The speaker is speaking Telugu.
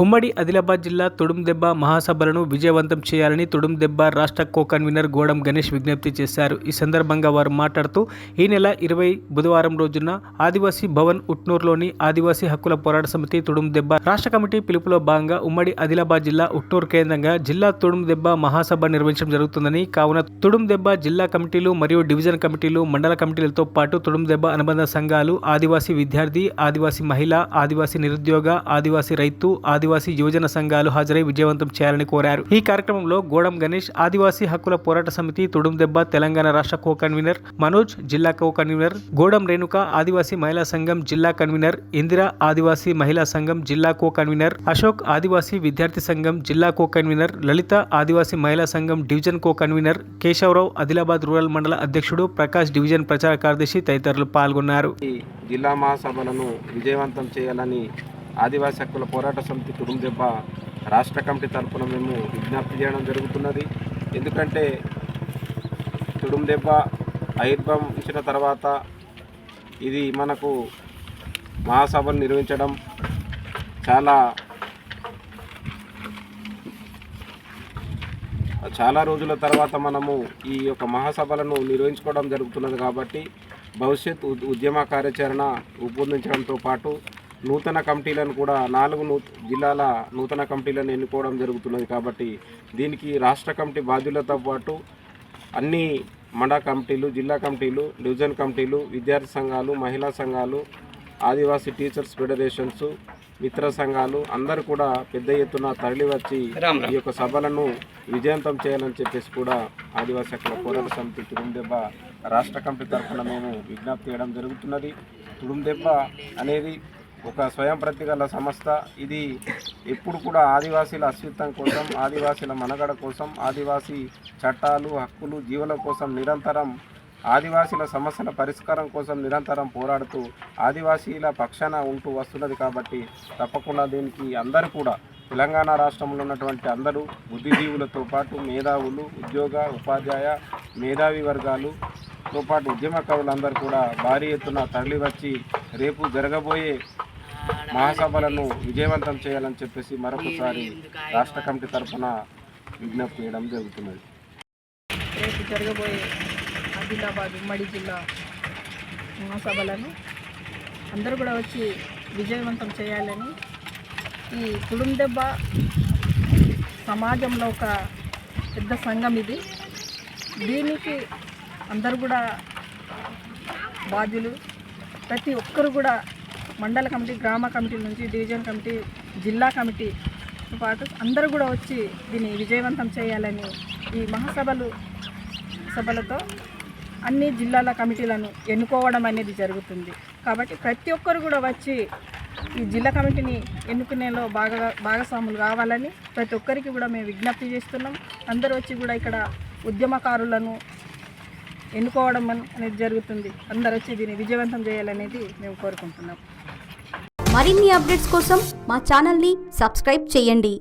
ఉమ్మడి ఆదిలాబాద్ జిల్లా తుడుందెబ్బ మహాసభలను విజయవంతం చేయాలని తుడుందెబ్బ రాష్ట్ర కో-కన్వీనర్ గోడం గణేష్ విజ్ఞప్తి చేశారు. ఈ సందర్భంగా వారు మాట్లాడుతూ ఈ నెల 20 బుధవారం రోజున ఆదివాసీ భవన్ ఉట్నూరులోని ఆదివాసీ హక్కుల పోరాట సమితి తుడుందెబ్బ రాష్ట్ర కమిటీ పిలుపులో భాగంగా ఉమ్మడి ఆదిలాబాద్ జిల్లా ఉట్నూరు కేంద్రంగా జిల్లా తుడుందెబ్బ మహాసభ నిర్వహించడం జరుగుతుందని, కావున తుడుందెబ్బ జిల్లా కమిటీలు మరియు డివిజన్ కమిటీలు, మండల కమిటీలతో పాటు తుడుందెబ్బ అనుబంధ సంఘాలు, ఆదివాసీ విద్యార్థి, ఆదివాసీ మహిళ, ఆదివాసీ నిరుద్యోగ, ఆదివాసీ రైతు, ఆదివాసీ యువజన సంఘాలు హాజరై విజయవంతం చేయాలని కోరారు. ఈ కార్యక్రమంలో గోడం గణేష్, ఆదివాసీ హక్కుల పోరాట సమితి తుడుందెబ్బ తెలంగాణ రాష్ట్ర కో-కన్వీనర్ మనోజ్, జిల్లా కో-కన్వీనర్ గోడం రేణుక, ఆదివాసీ మహిళా సంఘం జిల్లా కన్వీనర్ ఇందిరా, ఆదివాసీ మహిళా సంఘం జిల్లా కో-కన్వీనర్ అశోక్, ఆదివాసీ విద్యార్థి సంఘం జిల్లా కో-కన్వీనర్ లలిత, ఆదివాసీ మహిళా సంఘం division co-convener Keshavarao, Adilabad rural మండల అధ్యక్షుడు ప్రకాష్, డివిజన్ ప్రచార కార్యదర్శి తదితరులు పాల్గొన్నారు. జిల్లా మహాసభలను విజయవంతం చేయాలని ఆదివాసీ హక్కుల పోరాట సమితి తుడుందెబ్బ రాష్ట్ర కమిటీ తరఫున మేము విజ్ఞప్తి చేయడం జరుగుతున్నది. ఎందుకంటే తుడుందెబ్బ ఆవిర్భవించిన తర్వాత ఇది మనకు మహాసభలు నిర్వహించడం చాలా రోజుల తర్వాత మనము ఈ యొక్క మహాసభలను నిర్వహించుకోవడం జరుగుతున్నది. కాబట్టి భవిష్యత్ ఉద్యమ కార్యాచరణ రూపొందించడంతో పాటు నూతన కమిటీలను కూడా 4 జిల్లాల నూతన కమిటీలను ఎన్నుకోవడం జరుగుతున్నది. కాబట్టి దీనికి రాష్ట్ర కమిటీ బాధ్యులతో పాటు అన్ని మండల కమిటీలు, జిల్లా కమిటీలు, డివిజన్ కమిటీలు, విద్యార్థి సంఘాలు, మహిళా సంఘాలు, ఆదివాసీ టీచర్స్ ఫెడరేషన్స్, మిత్ర సంఘాలు అందరూ కూడా పెద్ద ఎత్తున తరలివచ్చి ఈ యొక్క సభలను విజయవంతం చేయాలని చెప్పేసి కూడా ఆదివాసీ హక్కుల పోరాట సమితి తుడుందెబ్బ రాష్ట్ర కమిటీ తరఫున మేము విజ్ఞప్తి చేయడం జరుగుతున్నది. తుడుందెబ్బ అనేది ఒక స్వయం ప్రతిగల సంస్థ. ఇది ఎప్పుడు కూడా ఆదివాసీల అస్తిత్వం కోసం, ఆదివాసీల మనుగడ కోసం, ఆదివాసీ చట్టాలు, హక్కులు, జీవుల కోసం నిరంతరం, ఆదివాసీల సమస్యల పరిష్కారం కోసం నిరంతరం పోరాడుతూ ఆదివాసీల పక్షాన ఉంటూ వస్తున్నది. కాబట్టి తప్పకుండా దీనికి అందరూ కూడా తెలంగాణ రాష్ట్రంలో ఉన్నటువంటి అందరూ బుద్ధిజీవులతో పాటు మేధావులు, ఉద్యోగ, ఉపాధ్యాయ, మేధావి వర్గాలుతో పాటు ఉద్యమకారులందరూ కూడా భారీ ఎత్తున తరలివచ్చి రేపు జరగబోయే మహాసభలను విజయవంతం చేయాలని చెప్పేసి మరొకసారి రాష్ట్ర కమిటీ తరఫున విజ్ఞప్తి చేయడం జరుగుతున్నది. రేపు జరగబోయే ఆదిలాబాద్ ఉమ్మడి జిల్లా మహాసభలను అందరూ కూడా వచ్చి విజయవంతం చేయాలని, ఈ తుడుందెబ్బ సమాజంలో ఒక పెద్ద సంఘం ఇది. దీనికి అందరూ కూడా బాధ్యులు. ప్రతి ఒక్కరు కూడా మండల కమిటీ, గ్రామ కమిటీల నుంచి డివిజన్ కమిటీ, జిల్లా కమిటీతో పాటు అందరూ కూడా వచ్చి దీన్ని విజయవంతం చేయాలని, ఈ మహాసభలతో అన్ని జిల్లాల కమిటీలను ఎన్నుకోవడం అనేది జరుగుతుంది. కాబట్టి ప్రతి ఒక్కరు కూడా వచ్చి ఈ జిల్లా కమిటీని ఎన్నుకునేలో భాగస్వాములు కావాలని ప్రతి ఒక్కరికి కూడా మేము విజ్ఞప్తి చేస్తున్నాం. అందరూ వచ్చి కూడా ఇక్కడ ఉద్యమకారులను ఎన్నుకోవడం అనేది జరుగుతుంది. అందరూ వచ్చి దీన్ని విజయవంతం చేయాలనేది మేము కోరుకుంటున్నాం. మరిన్ని అప్డేట్స్ కోసం మా ఛానల్ని సబ్స్క్రైబ్ చేయండి.